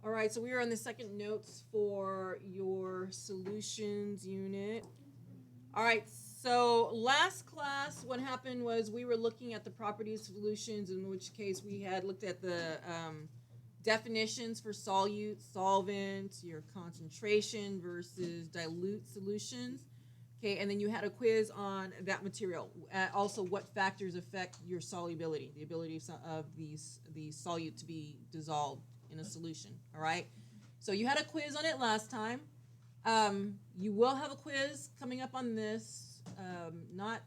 All right, so we are on the second notes for your solutions unit. All right, so last class, what happened was we were looking at the properties of solutions, in which case we had looked at the definitions for solute, solvent, your concentration versus dilute solutions. Okay, and then you had a quiz on that material. Also, what factors affect your solubility, the ability of the solute to be dissolved in a solution. All right, so you had a quiz on it last time. You will have a quiz coming up on this. Not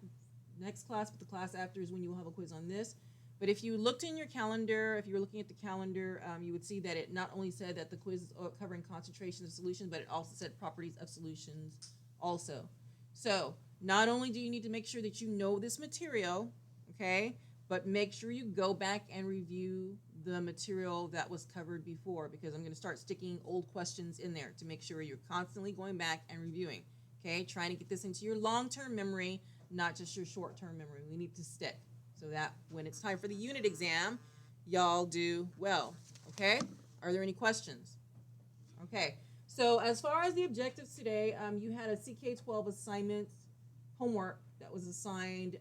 next class, but the class after is when you will have a quiz on this. But if you looked in your calendar, if you were looking at the calendar, you would see that it not only said that the quiz is covering concentration of solutions, but it also said properties of solutions also. So not only do you need to make sure that you know this material, okay, but make sure you go back and review the material that was covered before, because I'm going to start sticking old questions in there to make sure you're constantly going back and reviewing, okay, trying to get this into your long-term memory, not just your short-term memory. We need to stick so that when it's time for the unit exam, y'all do well, okay? Are there any questions? Okay, so as far as the objectives today, you had a CK12 assignment homework that was assigned,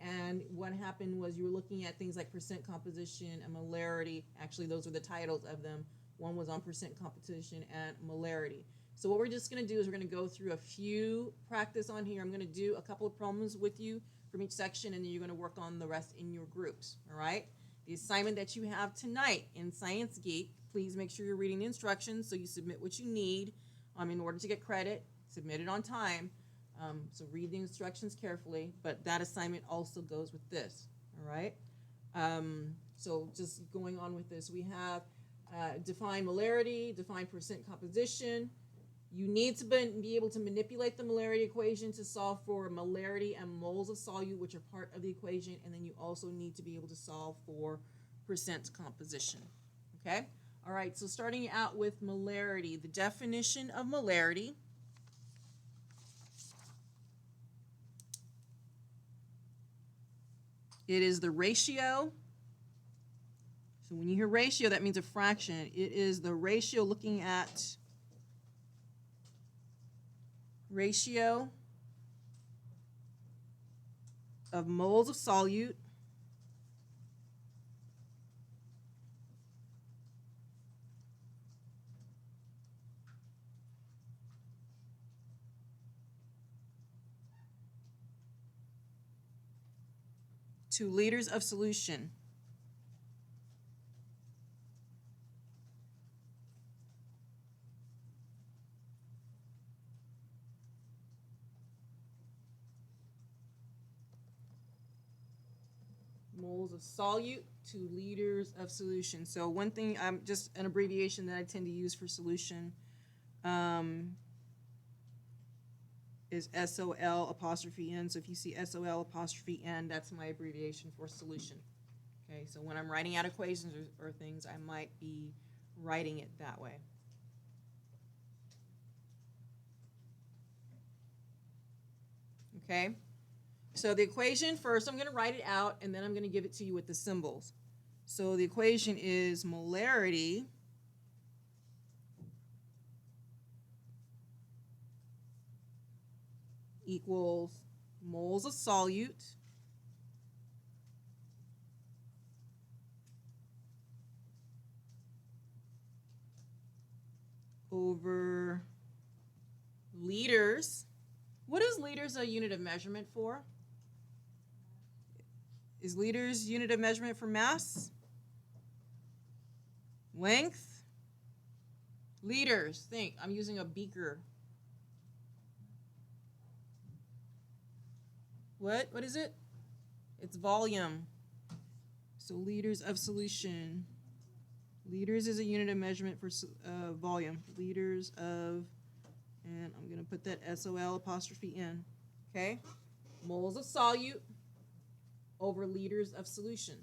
and what happened was you were looking at things like percent composition and molarity. Actually, those are the titles of them. One was on percent composition and molarity. So what we're just going to do is we're going to go through a few practice on here. I'm going to do a couple of problems with you from each section, and then you're going to work on the rest in your groups, all right? The assignment that you have tonight in Science Geek, please make sure you're reading the instructions so you submit what you need in order to get credit. Submit it on time. So read the instructions carefully, but that assignment also goes with this, all right? So just going on with this, we have define molarity, define percent composition. You need to be able to manipulate the molarity equation to solve for molarity and moles of solute, which are part of the equation, and then you also need to be able to solve for percent composition, okay? All right, so starting out with molarity, the definition of molarity. It is the ratio. So when you hear ratio, that means a fraction. It is the ratio looking at ratio of moles of solute to liters of solution. Moles of solute to liters of solution. So one thing, just an abbreviation that I tend to use for solution is SOL apostrophe N. So if you see SOL apostrophe N, that's my abbreviation for solution. Okay, so when I'm writing out equations or things, I might be writing it that way. Okay, so the equation first, I'm going to write it out, and then I'm going to give it to you with the symbols. So the equation is molarity equals moles of solute over liters. What is liters a unit of measurement for? Is liters unit of measurement for mass? Length? Liters, think, I'm using a beaker. What is it? It's volume. So liters of solution. Liters is a unit of measurement for volume. Liters of, and I'm going to put that SOL apostrophe N, okay? Moles of solute over liters of solution.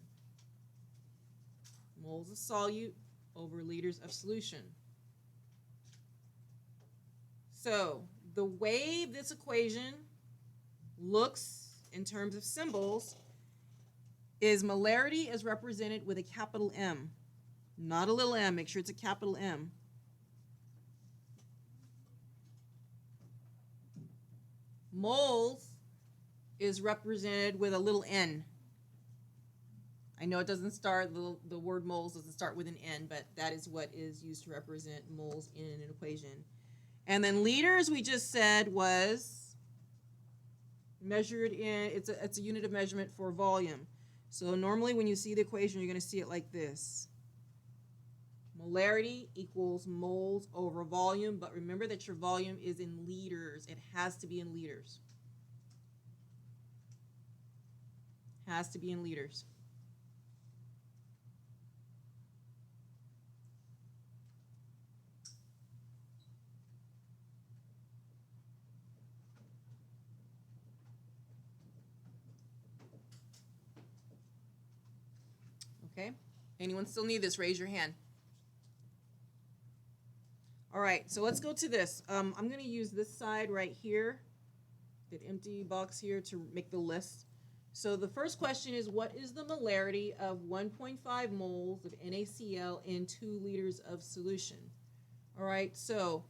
Moles of solute over liters of solution. So the way this equation looks in terms of symbols is molarity is represented with a capital M. Not a little m. Make sure it's a capital M. Moles is represented with a little n. I know it doesn't start, the word moles doesn't start with an n, but that is what is used to represent moles in an equation. And then liters, we just said, was measured in, it's a unit of measurement for volume. So normally when you see the equation, you're going to see it like this. Molarity equals moles over volume, but remember that your volume is in liters. It has to be in liters. Has to be in liters. Okay? Anyone still need this? Raise your hand. All right, so let's go to this. I'm going to use this side right here, that empty box here, to make the list. So the first question is, what is the molarity of 1.5 moles of NaCl in 2 liters of solution? All right, so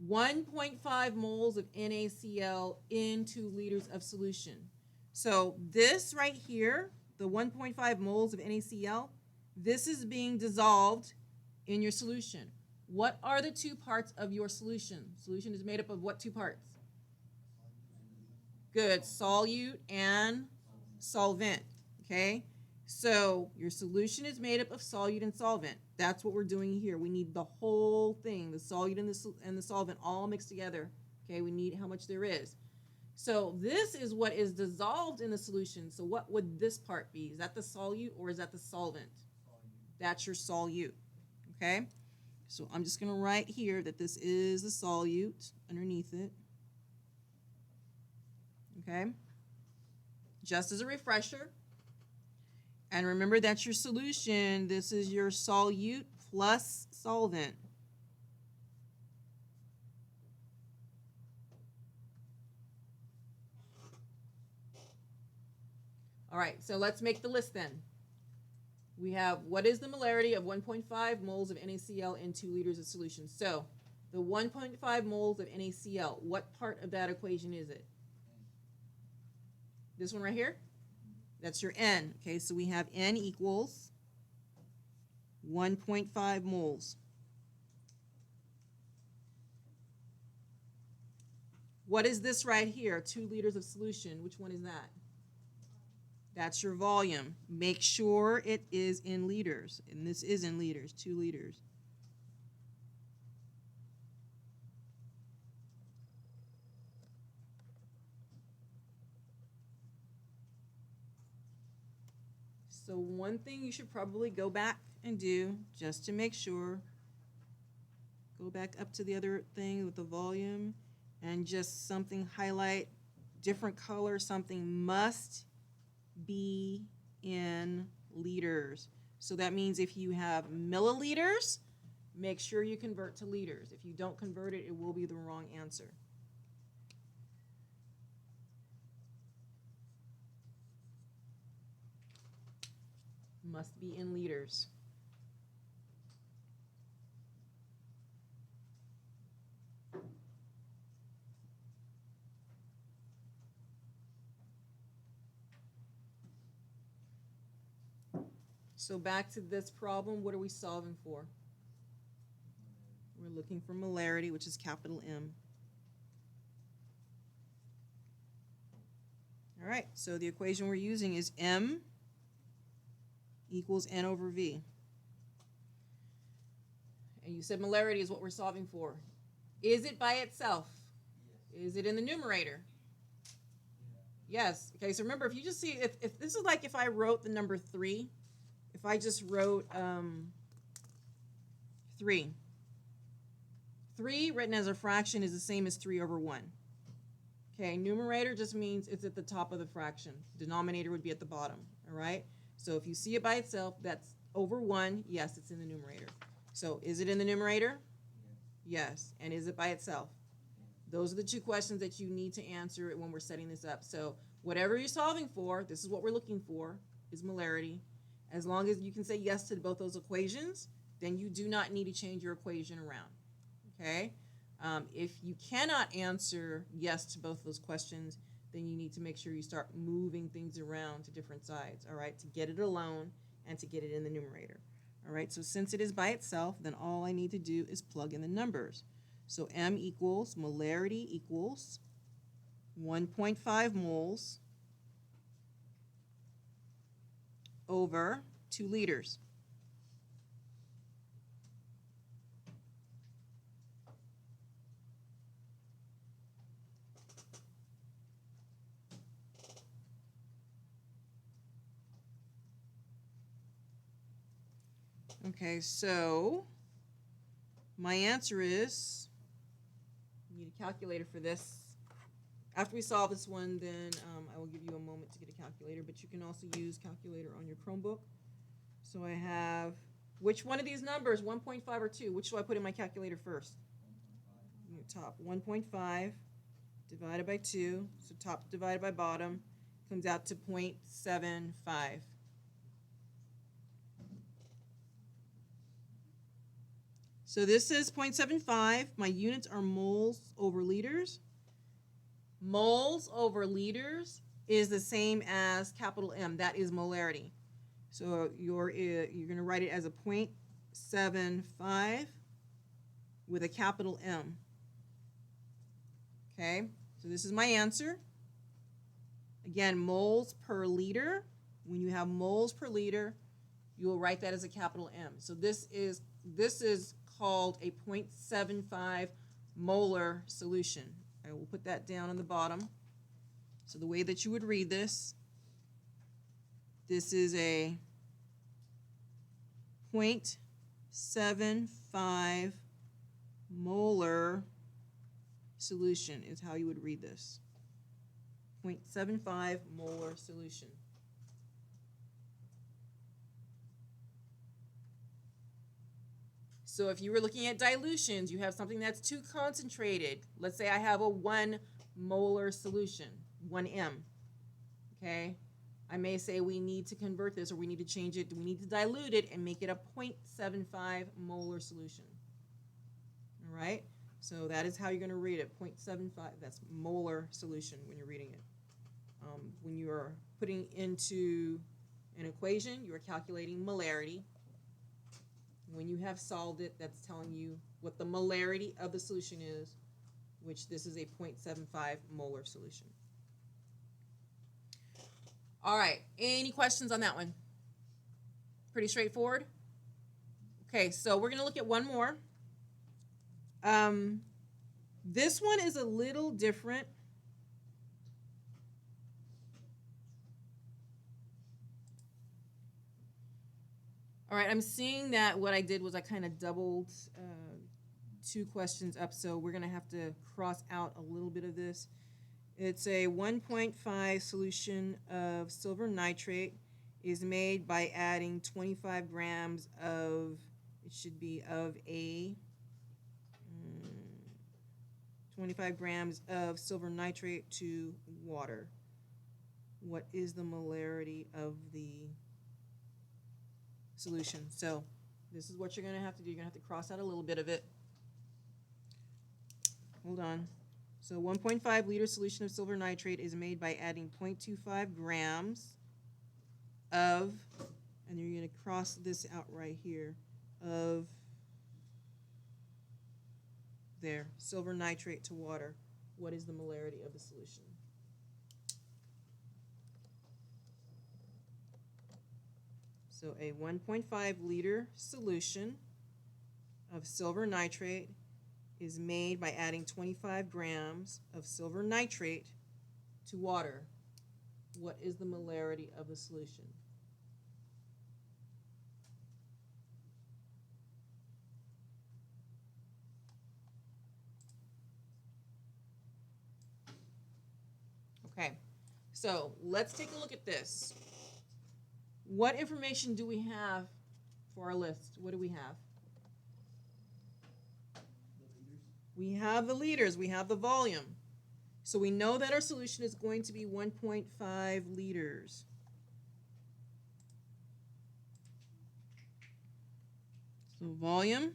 1.5 moles of NaCl in 2 liters of solution. So this right here, the 1.5 moles of NaCl, this is being dissolved in your solution. What are the 2 parts of your solution? Solution is made up of what 2 parts? Good, solute and solvent, okay? So your solution is made up of solute and solvent. That's what we're doing here. We need the whole thing, the solute and the solvent all mixed together, okay? We need how much there is. So this is what is dissolved in the solution. So what would this part be? Is that the solute or is that the solvent? That's your solute, okay? So I'm just going to write here that this is the solute underneath it. Okay? Just as a refresher. And remember that's your solution. This is your solute plus solvent. All right, so let's make the list then. We have, what is the molarity of 1.5 moles of NaCl in 2 liters of solution? So the 1.5 moles of NaCl, what part of that equation is it? This one right here? That's your N. Okay, so we have N equals 1.5 moles. What is this right here? 2 liters of solution. Which one is that? That's your volume. Make sure it is in liters. And this is in liters, 2 liters. So one thing you should probably go back and do, just to make sure, go back up to the other thing with the volume and just something highlight, different color, something must be in liters. So that means if you have milliliters, make sure you convert to liters. If you don't convert it, it will be the wrong answer. Must be in liters. So back to this problem, what are we solving for? We're looking for molarity, which is capital M. All right, so the equation we're using is M equals N over V. And you said molarity is what we're solving for. Is it by itself? Is it in the numerator? Yes. Okay, so remember, if you just see, if this is like if I wrote the number 3, if I just wrote 3. 3 written as a fraction is the same as 3 over 1. Okay, numerator just means it's at the top of the fraction. Denominator would be at the bottom, all right? So if you see it by itself, that's over 1. Yes, it's in the numerator. So is it in the numerator? Yes. And is it by itself? Those are the 2 questions that you need to answer when we're setting this up. So whatever you're solving for, this is what we're looking for, is molarity. As long as you can say yes to both those equations, then you do not need to change your equation around, okay? If you cannot answer yes to both those questions, then you need to make sure you start moving things around to different sides, all right, to get it alone and to get it in the numerator. All right, so since it is by itself, then all I need to do is plug in the numbers. So M equals, molarity equals 1.5 moles over 2 liters. Okay, so my answer is, you need a calculator for this. After we solve this one, then I will give you a moment to get a calculator, but you can also use calculator on your Chromebook. So I have, which one of these numbers, 1.5 or 2, which do I put in my calculator first? Top, 1.5 divided by 2, so top divided by bottom, comes out to 0.75. So this is 0.75. My units are moles over liters. Moles over liters is the same as capital M. That is molarity. So you're going to write it as a 0.75 with a capital M. Okay, so this is my answer. Again, moles per liter. When you have moles per liter, you will write that as a capital M. So this is called a 0.75 molar solution. I will put that down on the bottom. So the way that you would read this is a 0.75 molar solution is how you would read this. 0.75 molar solution. So if you were looking at dilutions, you have something that's too concentrated. Let's say I have a 1 molar solution, 1M, okay? I may say we need to convert this, or we need to change it, we need to dilute it and make it a 0.75 molar solution, all right? So that is how you're going to read it, 0.75, that's molar solution when you're reading it. When you are putting into an equation, you are calculating molarity. When you have solved it, that's telling you what the molarity of the solution is, which this is a 0.75 molar solution. All right, any questions on that one? Pretty straightforward? Okay, so we're going to look at one more. This one is a little different. All right, I'm seeing that what I did was I kind of doubled 2 questions up, so we're going to have to cross out a little bit of this. It's a 1.5 solution of silver nitrate is made by adding 25 grams of, it should be of a 25 grams of silver nitrate to water. What is the molarity of the solution? So this is what you're going to have to do. You're going to have to cross out a little bit of it. Hold on. So 1.5 liter solution of silver nitrate is made by adding 0.25 grams of, and you're going to cross this out right here, of there, silver nitrate to water. What is the molarity of the solution? So a 1.5 liter solution of silver nitrate is made by adding 25 grams of silver nitrate to water. What is the molarity of the solution? Okay, so let's take a look at this. What information do we have for our list? What do we have? We have the liters, we have the volume. So we know that our solution is going to be 1.5 liters. So volume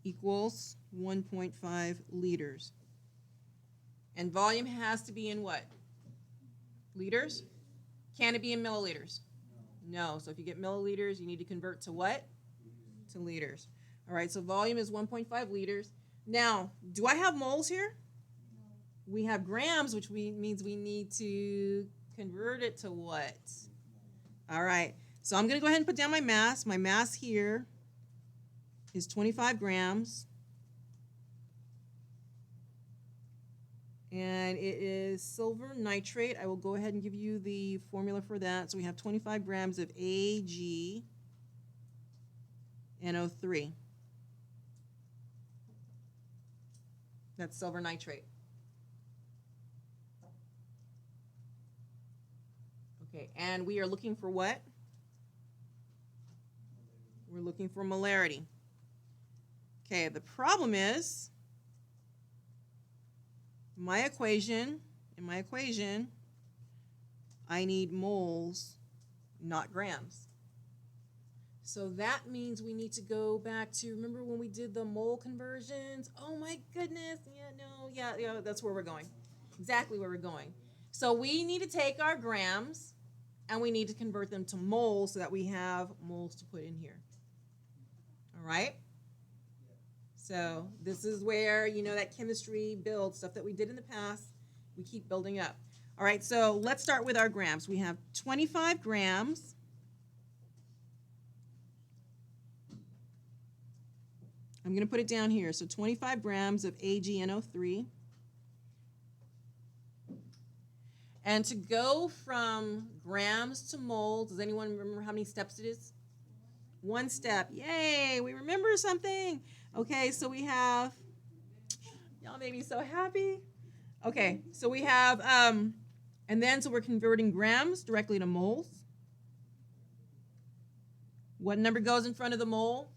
equals 1.5 liters. And volume has to be in what? Liters? Can it be in milliliters? No. So if you get milliliters, you need to convert to what? To liters. All right, so volume is 1.5 liters. Now, do I have moles here? We have grams, which means we need to convert it to what? All right, so I'm going to go ahead and put down my mass. My mass here is 25 grams. And it is silver nitrate. I will go ahead and give you the formula for that. So we have 25 grams of AgNO3. That's silver nitrate. Okay, and we are looking for what? We're looking for molarity. Okay, the problem is in my equation, I need moles, not grams. So that means we need to go back to, remember when we did the mole conversions? Oh my goodness, yeah, that's where we're going. Exactly where we're going. So we need to take our grams and we need to convert them to moles so that we have moles to put in here. All right? So this is where, that chemistry build stuff that we did in the past, we keep building up. All right, so let's start with our grams. We have 25 grams. I'm going to put it down here. So 25 grams of AgNO3. And to go from grams to moles, does anyone remember how many steps it is? One step. Yay, we remember something. Okay, so we have, y'all made me so happy. Okay, so we have, so we're converting grams directly to moles. What number goes in front of the mole?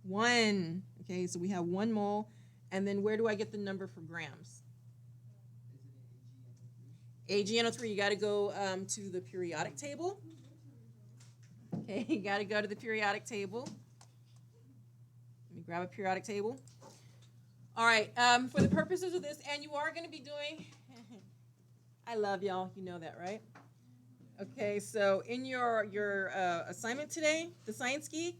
1. Okay, so we have 1 mole. And then where do I get the number for grams? AgNO3, you got to go to the periodic table. Okay, you got to go to the periodic table. Let me grab a periodic table. All right, for the purposes of this, and you are going to be doing, I love y'all, you know that, right? Okay, so in your assignment today, the Science Geek,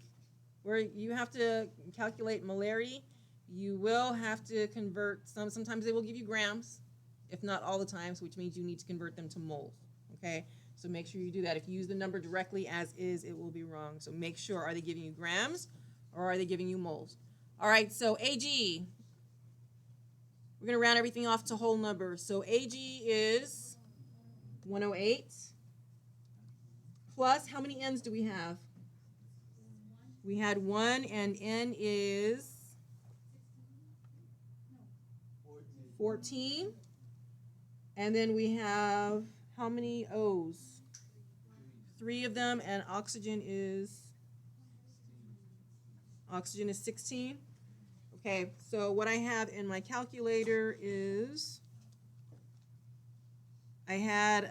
where you have to calculate molarity, you will have to convert sometimes they will give you grams, if not all the times, which means you need to convert them to moles, okay? So make sure you do that. If you use the number directly as is, it will be wrong. So make sure, are they giving you grams or are they giving you moles? All right, so Ag, we're going to round everything off to whole numbers. So Ag is 108 plus, how many N's do we have? We had 1, and N is 14. And then we have how many O's? 3 of them, and oxygen is 16. Okay, so what I have in my calculator is I had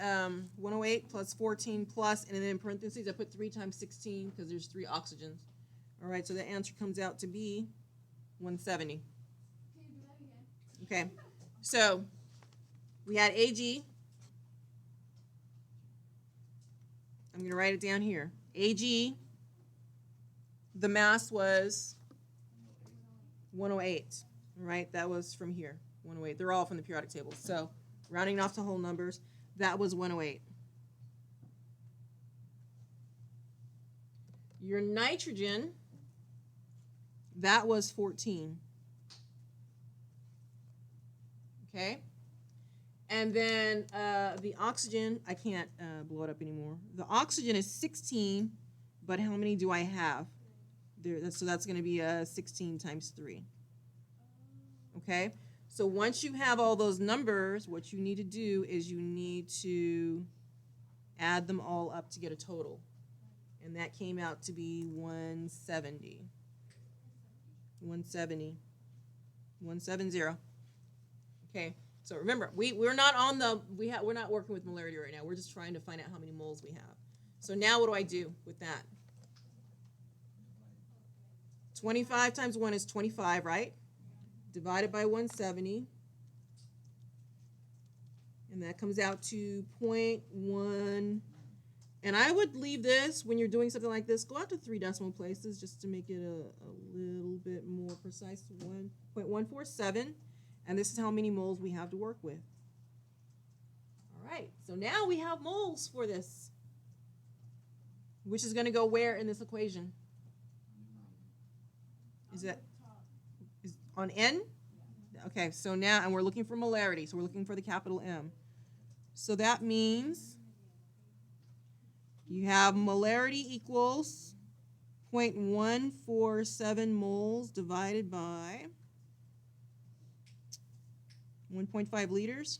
108 plus 14 plus, and then in parentheses I put 3 times 16 because there's 3 oxygens. All right, so the answer comes out to be 170. Okay, so we had Ag. I'm going to write it down here. Ag, the mass was 108. All right, that was from here, 108. They're all from the periodic table. So rounding off to whole numbers, that was 108. Your nitrogen, that was 14. Okay? And then the oxygen, I can't blow it up anymore. The oxygen is 16, but how many do I have? So that's going to be 16 times 3. Okay? So once you have all those numbers, what you need to do is you need to add them all up to get a total. And that came out to be 170. 170. 170. Okay? So remember, we're not on the we're not working with molarity right now. We're just trying to find out how many moles we have. So now what do I do with that? 25 times 1 is 25, right? Divided by 170. And that comes out to 0.1. And I would leave this, when you're doing something like this, go out to 3 decimal places just to make it a little bit more precise. 1.147. And this is how many moles we have to work with. All right, so now we have moles for this, which is going to go where in this equation? Is on N? Okay, so now, and we're looking for molarity, so we're looking for the capital M. So that means you have molarity equals 0.147 moles divided by 1.5 liters.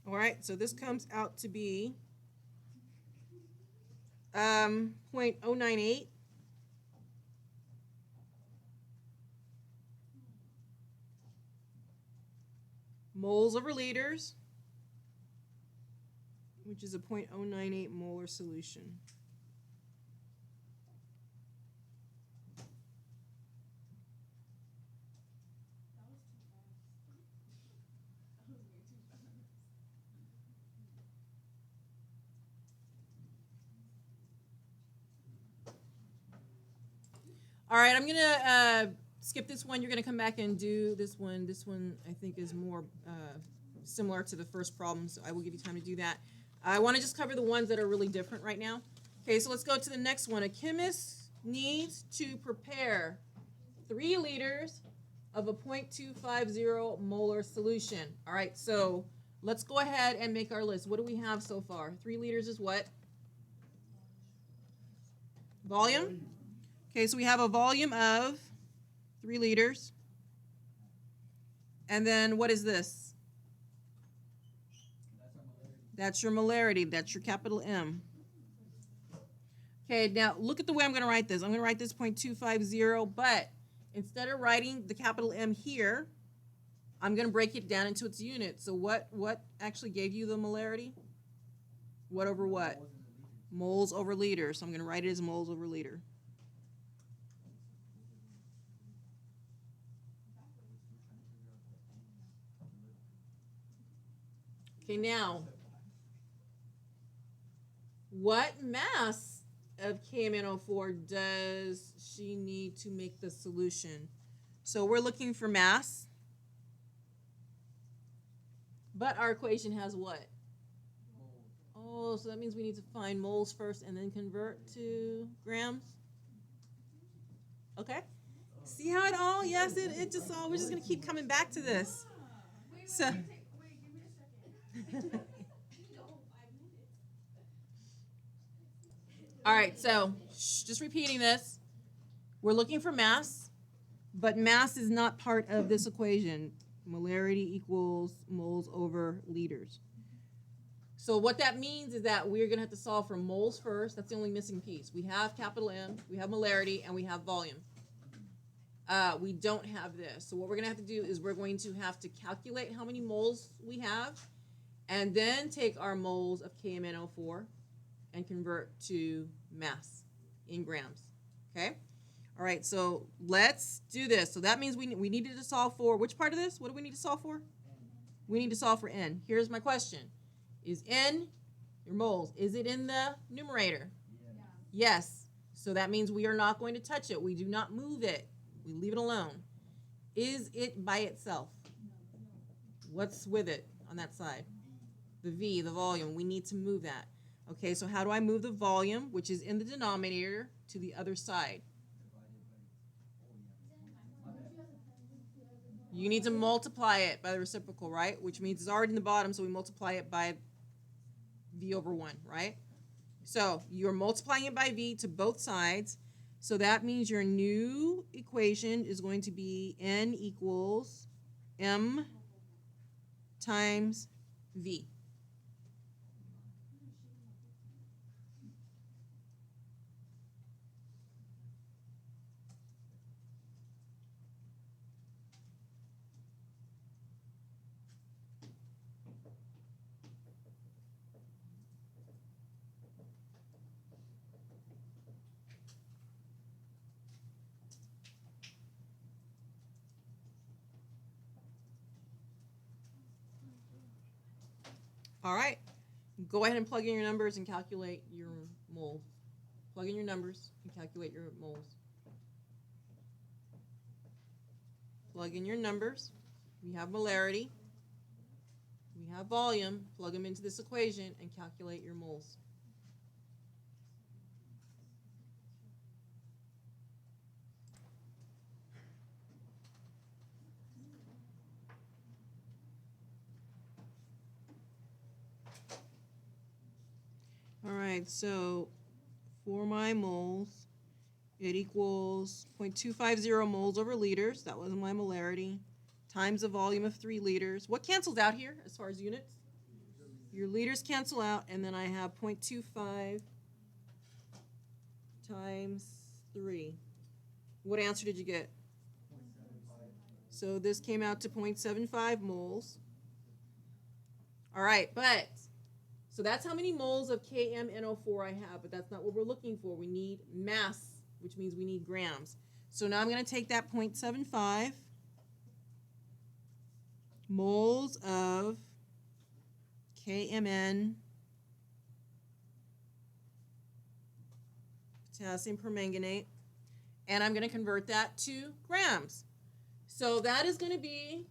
All right, so this comes out to be 0.098. Moles over liters, which is a 0.098 molar solution. All right, I'm gonna skip this one. You're gonna come back and do this one. This one I think is more similar to the first problem, so I will give you time to do that. I want to just cover the ones that are really different right now. Okay, so let's go to the next one. A chemist needs to prepare 3 liters of a 0.250 molar solution. All right, so let's go ahead and make our list. What do we have so far? 3 liters is what? Volume? Okay, so we have a volume of 3 liters. And then what is this? That's your molarity. That's your capital M. Okay, now look at the way I'm going to write this. I'm going to write this 0.250, but instead of writing the capital M here, I'm going to break it down into its units. So what actually gave you the molarity? What over what? Moles over liter. So I'm going to write it as moles over liter. Okay, now, what mass of KMnO4 does she need to make the solution? So we're looking for mass. But our equation has what? Oh, so that means we need to find moles first and then convert to grams? Okay. See how it all, yes, it just all, we're just going to keep coming back to this. So. All right, so just repeating this. We're looking for mass, but mass is not part of this equation. Molarity equals moles over liters. So what that means is that we're going to have to solve for moles first. That's the only missing piece. We have capital M, we have molarity, and we have volume. We don't have this. So what we're going to have to do is we're going to have to calculate how many moles we have, and then take our moles of KMnO4 and convert to mass in grams. Okay? All right, so let's do this. So that means we needed to solve for, which part of this? What do we need to solve for? We need to solve for N. Here's my question. Is N, your moles, is it in the numerator? Yeah. Yes. So that means we are not going to touch it. We do not move it. We leave it alone. Is it by itself? What's with it on that side? The V, the volume. We need to move that. Okay, so how do I move the volume, which is in the denominator, to the other side? You need to multiply it by the reciprocal, right? Which means it's already in the bottom, so we multiply it by V over 1, right? So you're multiplying it by V to both sides. So that means your new equation is going to be N equals M times V. All right. Go ahead and plug in your numbers and calculate your moles. Plug in your numbers and calculate your moles. Plug in your numbers. We have molarity. We have volume. Plug them into this equation and calculate your moles. All right, so for my moles, it equals 0.250 moles over liters. That was my molarity. Times a volume of 3 liters. What cancels out here as far as units? Your liters cancel out, and then I have 0.25 times 3. What answer did you get? So this came out to 0.75 moles. All right, so that's how many moles of KMNO4 I have, but that's not what we're looking for. We need mass, which means we need grams. So now I'm going to take that 0.75 moles of KMN, potassium permanganate, and I'm going to convert that to grams. So that is going to be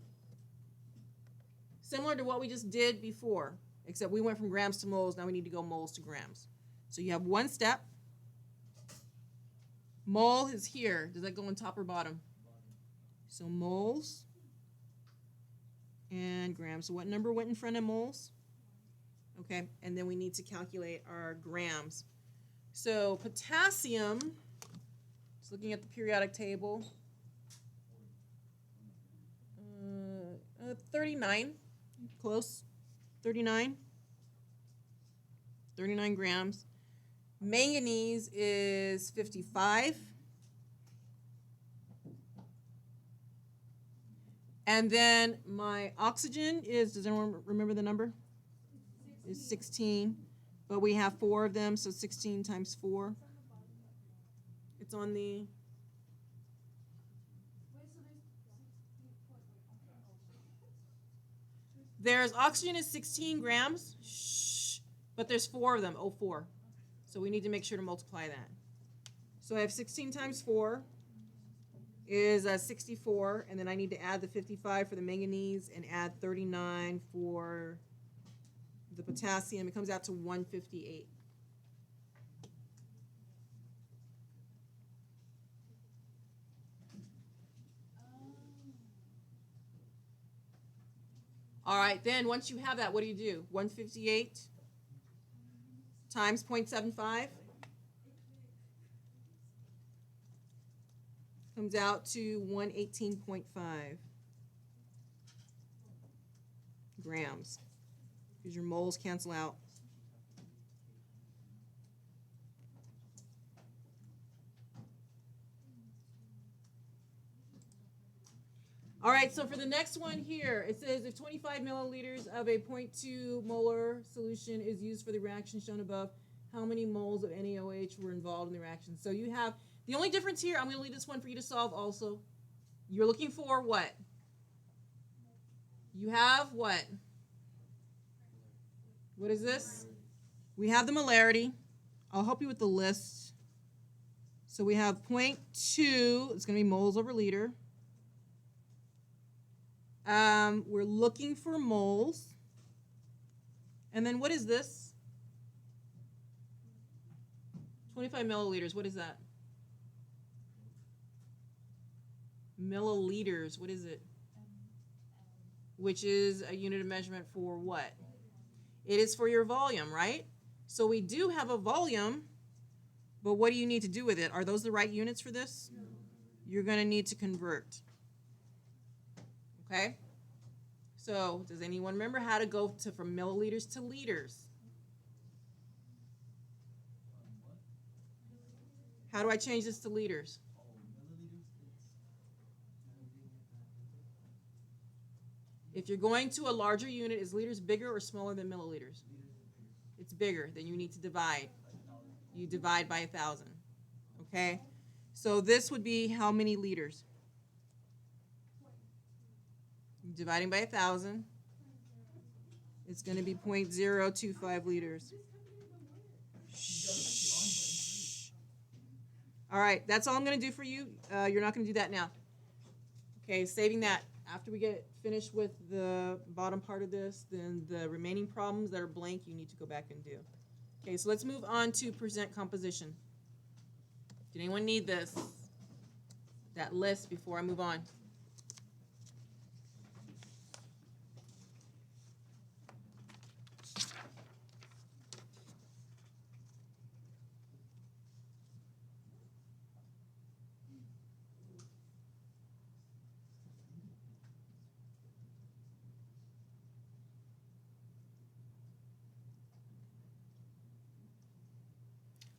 similar to what we just did before, except we went from grams to moles. Now we need to go moles to grams. So you have one step. Mole is here. Does that go on top or bottom? So moles and grams. So what number went in front of moles? Okay, and then we need to calculate our grams. So potassium, just looking at the periodic table, 39, close, 39 grams. Manganese is 55. And then my oxygen is, does anyone remember the number? Is 16. But we have 4 of them, so 16 times 4. It's on the... There's oxygen is 16 grams. Shh. But there's 4 of them, 04. So we need to make sure to multiply that. So I have 16 times 4 is 64, and then I need to add the 55 for the manganese and add 39 for the potassium. It comes out to 158. All right, then once you have that, what do? 158 times 0.75 comes out to 118.5 grams, because your moles cancel out. All right, so for the next one here, it says if 25 milliliters of a 0.2 molar solution is used for the reaction shown above, how many moles of NaOH were involved in the reaction? So you have, the only difference here, I'm going to leave this one for you to solve also. You're looking for what? You have what? What is this? We have the molarity. I'll help you with the list. So we have 0.2, it's going to be moles over liter. We're looking for moles. And then what is this? 25 milliliters. What is that? Milliliters. What is it? Which is a unit of measurement for what? It is for your volume, right? So we do have a volume, but what do you need to do with it? Are those the right units for this? No. You're going to need to convert. Okay? So does anyone remember how to go from milliliters to liters? How do I change this to liters? If you're going to a larger unit, is liters bigger or smaller than milliliters? It's bigger. Then you need to divide. You divide by 1,000. Okay? So this would be how many liters? Dividing by 1,000 It's going to be 0.025 liters. All right, that's all I'm going to do for you. You're not going to do that now. Okay, saving that. After we get finished with the bottom part of this, then the remaining problems that are blank, you need to go back and do. Okay, so let's move on to percent composition. Did anyone need this? That list before I move on.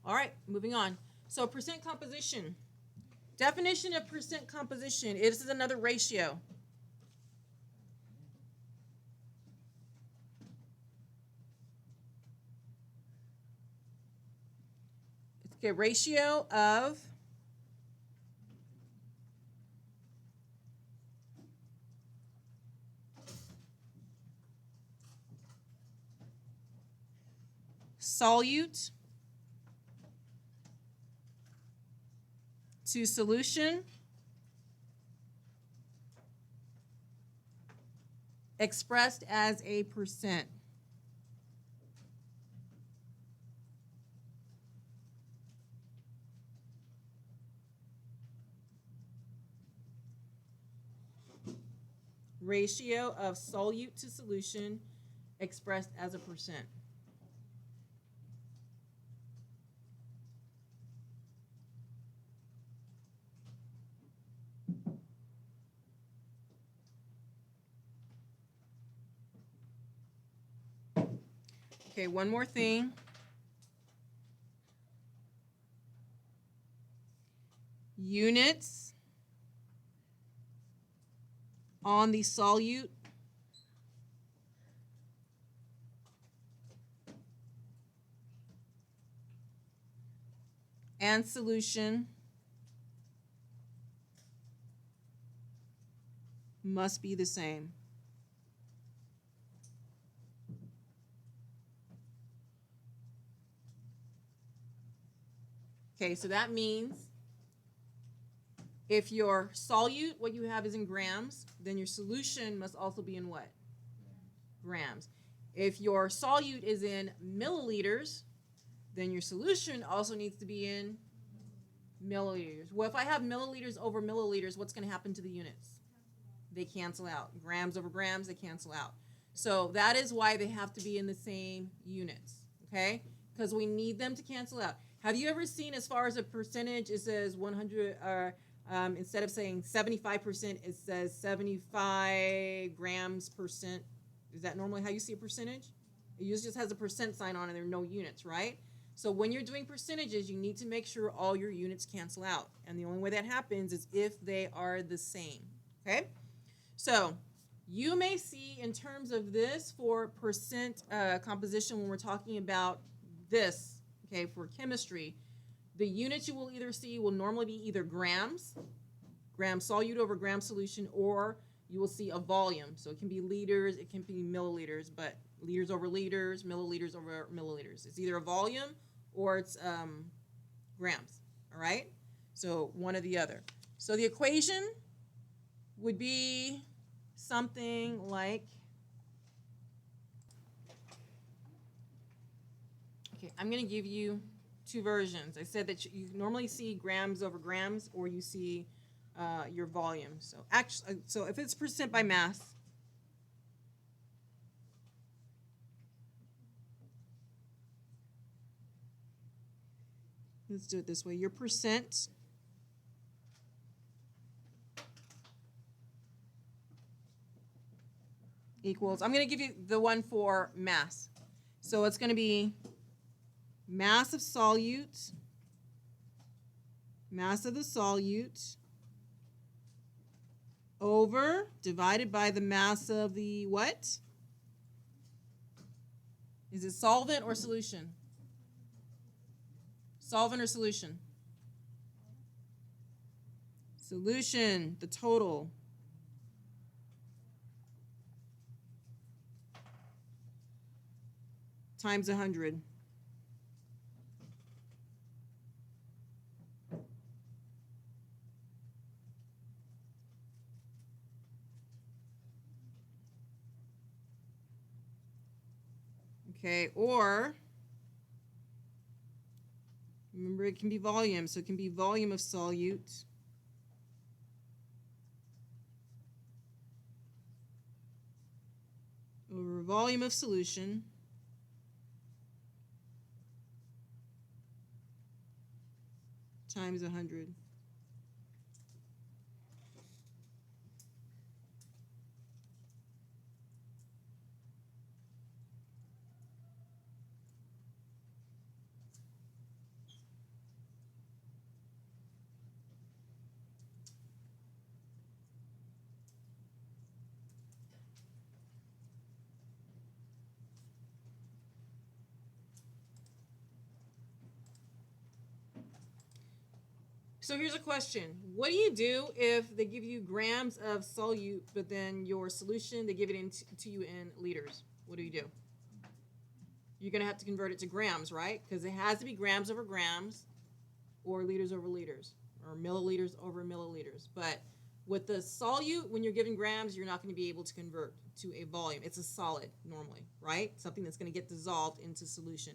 All right, moving on. So percent composition. Definition of percent composition. This is another ratio. Okay, ratio of solute to solution expressed as a percent. Ratio of solute to solution expressed as a percent. Okay, one more thing. Units on the solute and solution must be the same. Okay, so that means if your solute, what you have is in grams, then your solution must also be in what? Grams. If your solute is in milliliters, then your solution also needs to be in milliliters. Well, if I have milliliters over milliliters, what's going to happen to the units? They cancel out. Grams over grams, they cancel out. So that is why they have to be in the same units, okay? Because we need them to cancel out. Have you ever seen, as far as a percentage, it says 100, instead of saying 75%, it says 75 grams percent. Is that normally how you see a percentage? It usually just has a percent sign on it, and there are no units, right? So when you're doing percentages, you need to make sure all your units cancel out. And the only way that happens is if they are the same, okay? So you may see in terms of this for percent composition when we're talking about this, okay, for chemistry, the units you will either see will normally be either grams, gram solute over gram solution, or you will see a volume. So it can be liters, it can be milliliters, but liters over liters, milliliters over milliliters. It's either a volume or it's grams, all right? So one or the other. So the equation would be something like, okay, I'm going to give you two versions. I said that you normally see grams over grams, or you see your volume. So actually, so if it's percent by mass, let's do it this way. Your percent equals, I'm going to give you the one for mass. So it's going to be mass of solute, mass of the solute, over, divided by the mass of the what? Is it solvent or solution? Solvent or solution? Solution, the total. times 100. Okay, or remember it can be volume, so it can be volume of solute over volume of solution times 100. So here's a question. What do you do if they give you grams of solute, but then your solution, they give it to you in liters? What do you do? You're going to have to convert it to grams, right? Because it has to be grams over grams or liters over liters or milliliters over milliliters. But with the solute, when you're giving grams, you're not going to be able to convert to a volume. It's a solid normally, right? Something that's going to get dissolved into solution.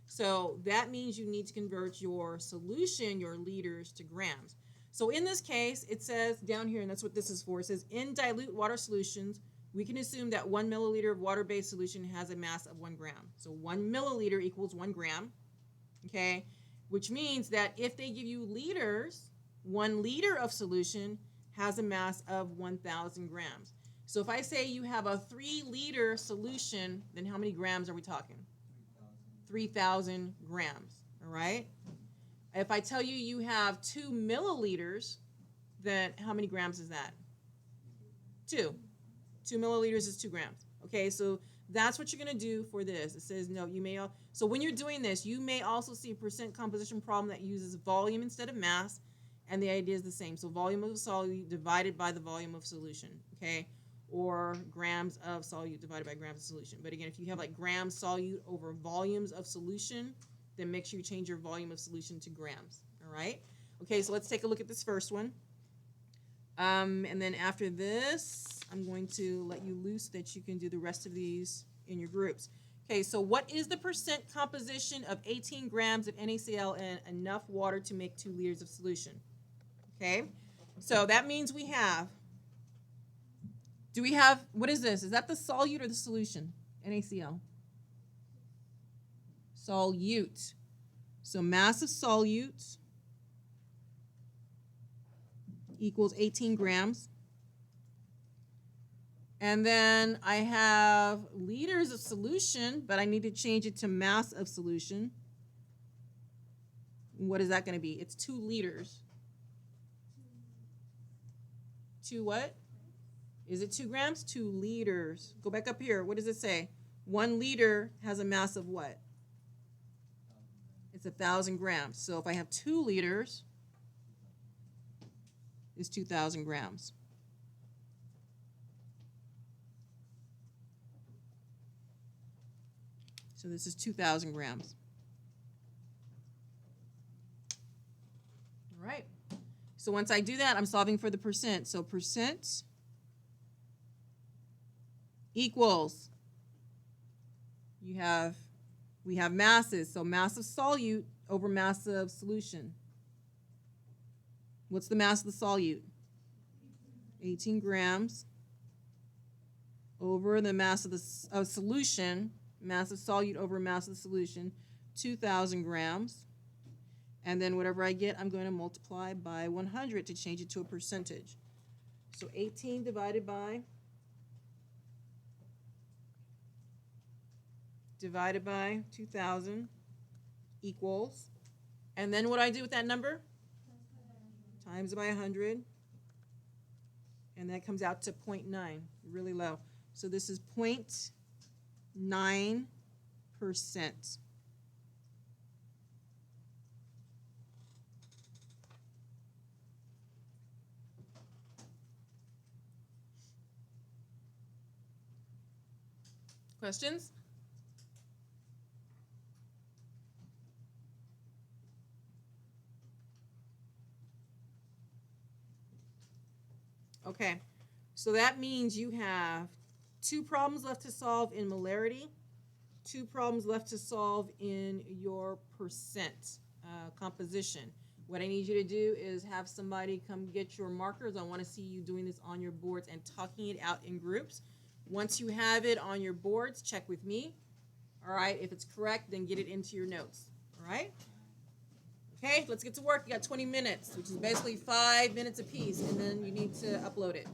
So that means you need to convert your solution, your liters, to grams. So in this case, it says down here, and that's what this is for, it says in dilute water solutions, we can assume that 1 milliliter of water-based solution has a mass of 1 gram. So 1 milliliter equals 1 gram, okay? Which means that if they give you liters, 1 liter of solution has a mass of 1,000 grams. So if I say you have a 3-liter solution, then how many grams are we talking? 3,000 grams, all right? If I tell you you have 2 milliliters, then how many grams is that? 2. 2 milliliters is 2 grams. Okay, so that's what you're going to do for this. It says, no, you may, so when you're doing this, you may also see a percent composition problem that uses volume instead of mass, and the idea is the same. So volume of solute divided by the volume of solution, okay? Or grams of solute divided by grams of solution. But again, if you have like grams solute over volumes of solution, then make sure you change your volume of solution to grams, all right? Okay, so let's take a look at this first one. And then after this, I'm going to let you loose so that you can do the rest of these in your groups. Okay, so what is the percent composition of 18 grams of NaCl and enough water to make 2 liters of solution? Okay, so that means we have, do we have, what is this? Is that the solute or the solution? NaCl. Solute. So mass of solute equals 18 grams. And then I have liters of solution, but I need to change it to mass of solution. What is that going to be? It's 2 liters. 2 what? Is it 2 grams? 2 liters. Go back up here. What does it say? 1 liter has a mass of what? It's 1,000 grams. So if I have 2 liters, it's 2,000 grams. So this is 2,000 grams. All right. So once I do that, I'm solving for the percent. So percent equals, we have masses. So mass of solute over mass of solution. What's the mass of the solute? 18 grams over the mass of the solution, mass of solute over mass of the solution, 2,000 grams. And then whatever I get, I'm going to multiply by 100 to change it to a percentage. So 18 divided by 2,000 equals, and then what do I do with that number? Times by 100, and that comes out to 0.9, really low. So this is 0.9%. Questions? Okay. So that means you have 2 problems left to solve in molarity, 2 problems left to solve in your percent composition. What I need you to do is have somebody come get your markers. I want to see you doing this on your boards and talking it out in groups. Once you have it on your boards, check with me. All right, if it's correct, then get it into your notes. All right? Okay, let's get to work. You got 20 minutes, which is basically 5 minutes apiece, and then you need to upload it.